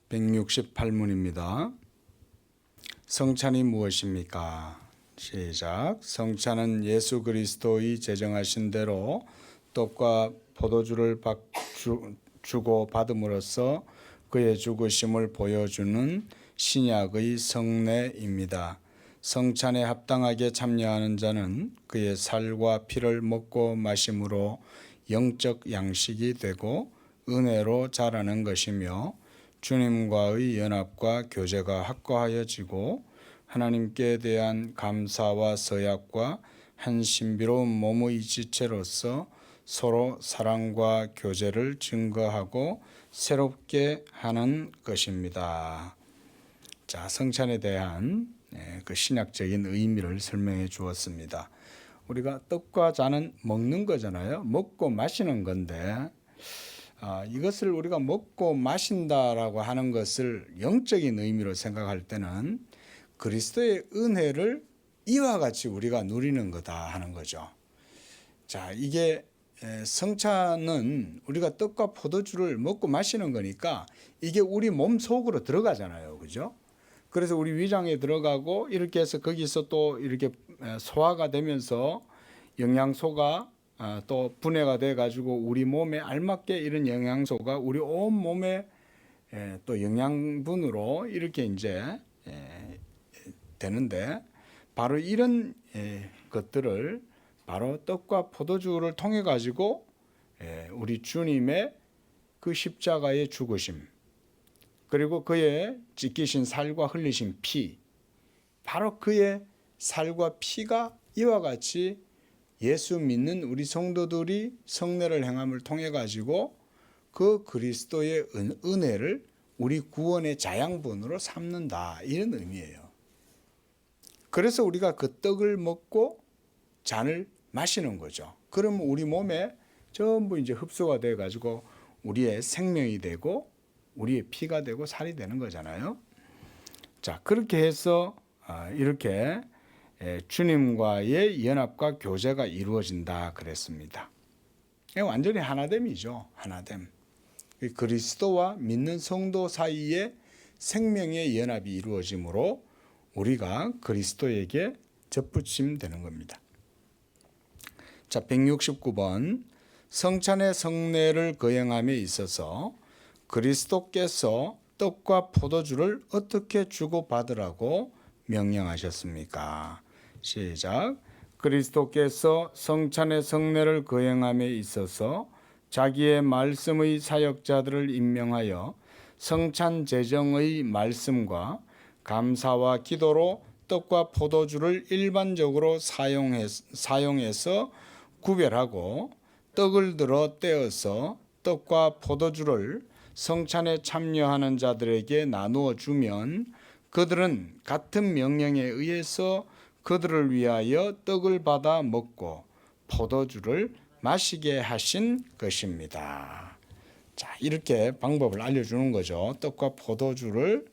168문입니다. 성찬이 무엇입니까? 시작. 성찬은 예수 그리스도의 제정하신 대로 떡과 포도주를 주고 받음으로써 그의 죽으심을 보여주는 신약의 성례입니다. 성찬에 합당하게 참여하는 자는 그의 살과 피를 먹고 마심으로 영적 양식이 되고 은혜로 자라는 것이며 주님과의 연합과 교제가 확고하여지고 하나님께 대한 감사와 서약과 한 신비로운 몸의 지체로서 서로 사랑과 교제를 증거하고 새롭게 하는 것입니다. 자, 성찬에 대한 그 신학적인 의미를 설명해 주었습니다. 우리가 떡과 잔은 먹는 거잖아요. 먹고 마시는 건데 이것을 우리가 먹고 마신다라고 하는 것을 영적인 의미로 생각할 때는 그리스도의 은혜를 이와 같이 우리가 누리는 거다 하는 거죠. 자, 이게 성찬은 우리가 떡과 포도주를 먹고 마시는 거니까 이게 우리 몸 속으로 들어가잖아요. 그죠? 그래서 우리 위장에 들어가고 이렇게 해서 거기서 또 이렇게 소화가 되면서 영양소가 또 분해가 돼 가지고 우리 몸에 알맞게 이런 영양소가 우리 온 몸에 또 영양분으로 이렇게 이제 되는데 바로 이런 것들을 바로 떡과 포도주를 통해 가지고 우리 주님의 그 십자가의 죽으심 그리고 그의 찢기신 살과 흘리신 피 바로 그의 살과 피가 이와 같이 예수 믿는 우리 성도들이 성례를 행함을 통해 가지고 그 그리스도의 은혜를 우리 구원의 자양분으로 삼는다 이런 의미예요. 그래서 우리가 그 떡을 먹고 잔을 마시는 거죠. 그러면 우리 몸에 전부 이제 흡수가 돼 가지고 우리의 생명이 되고 우리의 피가 되고 살이 되는 거잖아요. 자, 그렇게 해서 이렇게 주님과의 연합과 교제가 이루어진다 그랬습니다. 완전히 하나됨이죠. 하나됨. 그리스도와 믿는 성도 사이에 생명의 연합이 이루어지므로 우리가 그리스도에게 접붙임 되는 겁니다. 자, 169번 성찬의 성례를 거행함에 있어서 그리스도께서 떡과 포도주를 어떻게 주고받으라고 명령하셨습니까? 시작. 그리스도께서 성찬의 성례를 거행함에 있어서 자기의 말씀의 사역자들을 임명하여 성찬 제정의 말씀과 감사와 기도로 떡과 포도주를 일반적으로 사용해서 구별하고 떡을 들어 떼어서 떡과 포도주를 성찬에 참여하는 자들에게 나누어 주면 그들은 같은 명령에 의해서 그들을 위하여 떡을 받아 먹고 포도주를 마시게 하신 것입니다. 자, 이렇게 방법을 알려주는 거죠. 떡과 포도주를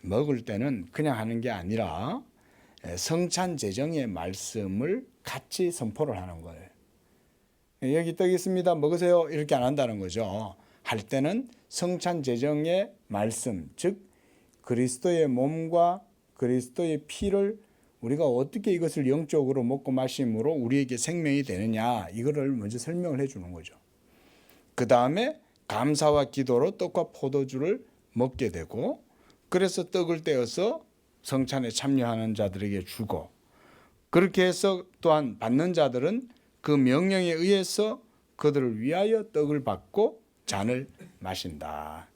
먹을 때는 그냥 하는 게 아니라 성찬 제정의 말씀을 같이 선포를 하는 거예요. 여기 떡 있습니다. 먹으세요. 이렇게 안 한다는 거죠. 할 때는 성찬 제정의 말씀, 즉 그리스도의 몸과 그리스도의 피를 우리가 어떻게 이것을 영적으로 먹고 마심으로 우리에게 생명이 되느냐 이거를 먼저 설명을 해주는 거죠. 그 다음에 감사와 기도로 떡과 포도주를 먹게 되고 그래서 떡을 떼어서 성찬에 참여하는 자들에게 주고 그렇게 해서 또한 받는 자들은 그 명령에 의해서 그들을 위하여 떡을 받고 잔을 마신다.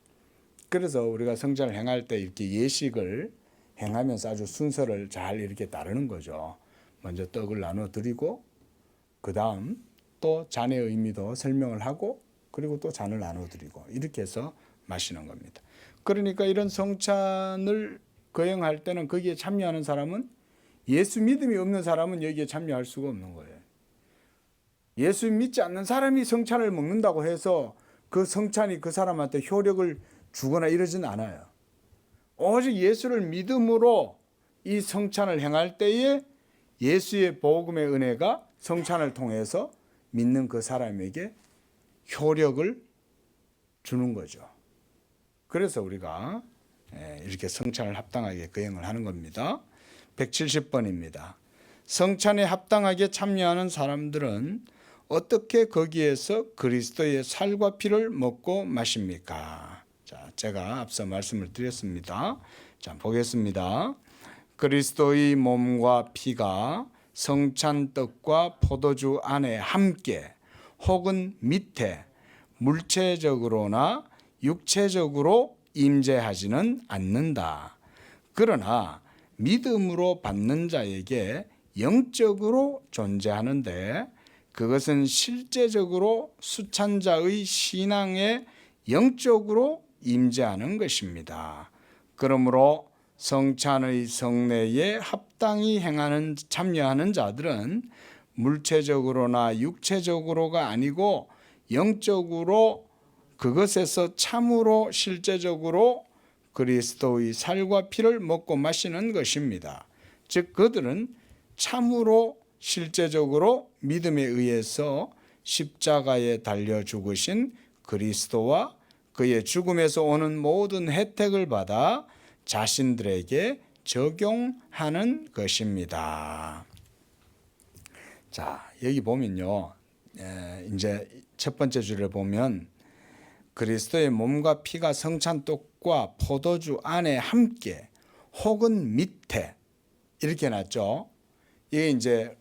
그래서 우리가 성찬을 행할 때 이렇게 예식을 행하면서 아주 순서를 잘 이렇게 따르는 거죠. 먼저 떡을 나눠 드리고 그 다음 또 잔의 의미도 설명을 하고 그리고 또 잔을 나눠 드리고 이렇게 해서 마시는 겁니다. 그러니까 이런 성찬을 거행할 때는 거기에 참여하는 사람은 예수 믿음이 없는 사람은 여기에 참여할 수가 없는 거예요. 예수 믿지 않는 사람이 성찬을 먹는다고 해서 그 성찬이 그 사람한테 효력을 주거나 이러진 않아요. 오직 예수를 믿음으로 이 성찬을 행할 때에 예수의 복음의 은혜가 성찬을 통해서 믿는 그 사람에게 효력을 주는 거죠. 그래서 우리가 이렇게 성찬을 합당하게 거행을 하는 겁니다. 170번입니다. 성찬에 합당하게 참여하는 사람들은 어떻게 거기에서 그리스도의 살과 피를 먹고 마십니까? 자, 제가 앞서 말씀을 드렸습니다. 자, 보겠습니다. 그리스도의 몸과 피가 성찬떡과 포도주 안에 함께 혹은 밑에 물체적으로나 육체적으로 임재하지는 않는다. 그러나 믿음으로 받는 자에게 영적으로 존재하는데 그것은 실제적으로 수찬자의 신앙에 영적으로 임재하는 것입니다. 그러므로 성찬의 성례에 합당히 참여하는 자들은 물체적으로나 육체적으로가 아니고 영적으로 그것에서 참으로 실제적으로 그리스도의 살과 피를 먹고 마시는 것입니다. 즉 그들은 참으로 실제적으로 믿음에 의해서 십자가에 달려 죽으신 그리스도와 그의 죽음에서 오는 모든 혜택을 받아 자신들에게 적용하는 것입니다. 자, 여기 보면요. 이제 첫 번째 줄에 보면 그리스도의 몸과 피가 성찬떡과 포도주 안에 함께 혹은 밑에 이렇게 놨죠. 이게 이제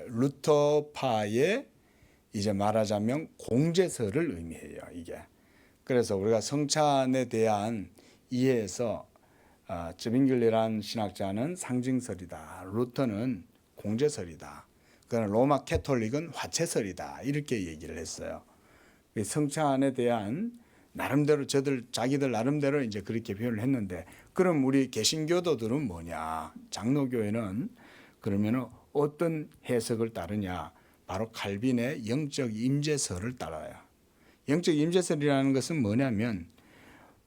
루터파의 이제 말하자면 공제설을 의미해요. 이게. 그래서 우리가 성찬에 대한 이해에서 쯔빙글리라는 신학자는 상징설이다. 루터는 공제설이다. 그러나 로마 캐톨릭은 화채설이다. 이렇게 얘기를 했어요. 성찬에 대한 나름대로 자기들 나름대로 이제 그렇게 표현을 했는데, 그럼 우리 개신교도들은 뭐냐? 장로교회는 그러면 어떤 해석을 따르냐? 바로 칼빈의 영적 임재설을 따라요. 영적 임재설이라는 것은 뭐냐면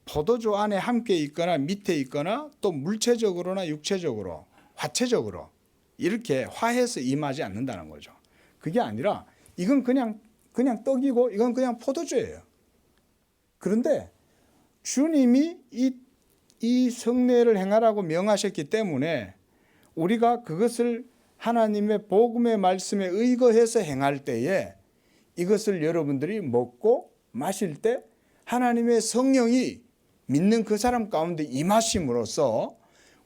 포도주 안에 함께 있거나 밑에 있거나 또 물체적으로나 육체적으로 화체적으로 이렇게 화해서 임하지 않는다는 거죠. 그게 아니라 이건 그냥 떡이고 이건 그냥 포도주예요. 그런데 주님이 이 성례를 행하라고 명하셨기 때문에 우리가 그것을 하나님의 복음의 말씀에 의거해서 행할 때에 이것을 여러분들이 먹고 마실 때 하나님의 성령이 믿는 그 사람 가운데 임하심으로써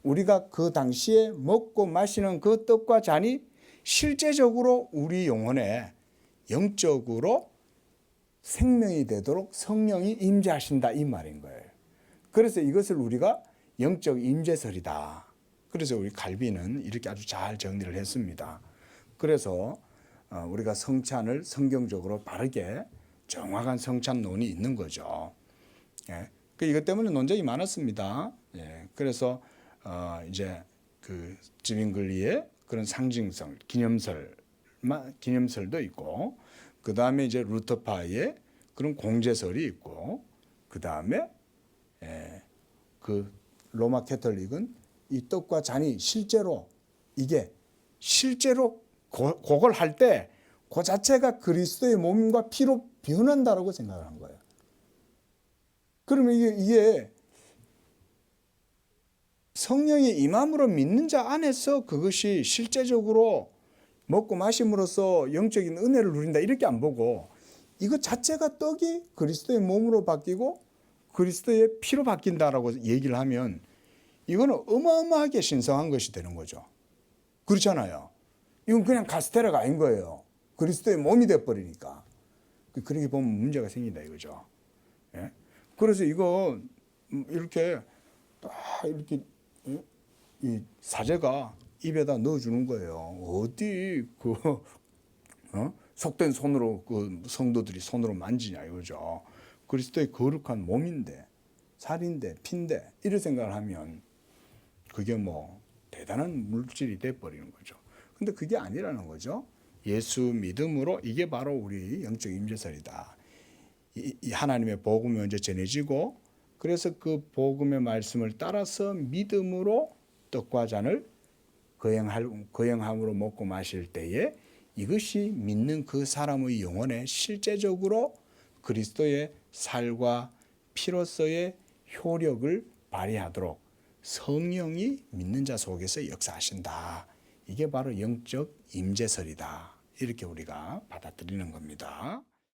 우리가 그 당시에 먹고 마시는 그 떡과 잔이 실제적으로 우리 영혼에 영적으로 생명이 되도록 성령이 임재하신다 이 말인 거예요. 그래서 이것을 우리가 영적 임재설이다. 그래서 우리 칼빈은 이렇게 아주 잘 정리를 했습니다. 그래서 우리가 성찬을 성경적으로 바르게 정확한 성찬론이 있는 거죠. 예. 이것 때문에 논쟁이 많았습니다. 예. 그래서 이제 그 쯔빙글리의 그런 상징성, 기념설도 있고, 그 다음에 이제 루터파의 그런 공제설이 있고, 그 다음에 그 로마 캐톨릭은 이 떡과 잔이 실제로 이게 실제로 그걸 할 때 그 자체가 그리스도의 몸과 피로 변한다라고 생각한 거예요. 그러면 이게 성령의 임함으로 믿는 자 안에서 그것이 실제적으로 먹고 마심으로써 영적인 은혜를 누린다 이렇게 안 보고 이것 자체가 떡이 그리스도의 몸으로 바뀌고 그리스도의 피로 바뀐다라고 얘기를 하면 이거는 어마어마하게 신성한 것이 되는 거죠. 그렇잖아요. 이건 그냥 카스테라가 아닌 거예요. 그리스도의 몸이 돼버리니까. 그렇게 보면 문제가 생긴다 이거죠. 예? 그래서 이거 이렇게 딱 이렇게 이 사제가 입에다 넣어주는 거예요. 어디 속된 손으로 그 성도들이 손으로 만지냐 이거죠. 그리스도의 거룩한 몸인데 살인데 피인데 이런 생각을 하면 그게 뭐 대단한 물질이 돼버리는 거죠. 근데 그게 아니라는 거죠. 예수 믿음으로 이게 바로 우리 영적 임재설이다. 이 하나님의 복음이 먼저 전해지고 그래서 그 복음의 말씀을 따라서 믿음으로 떡과 잔을 거행함으로 먹고 마실 때에 이것이 믿는 그 사람의 영혼에 실제적으로 그리스도의 살과 피로서의 효력을 발휘하도록 성령이 믿는 자 속에서 역사하신다. 이게 바로 영적 임재설이다. 이렇게 우리가 받아들이는 겁니다.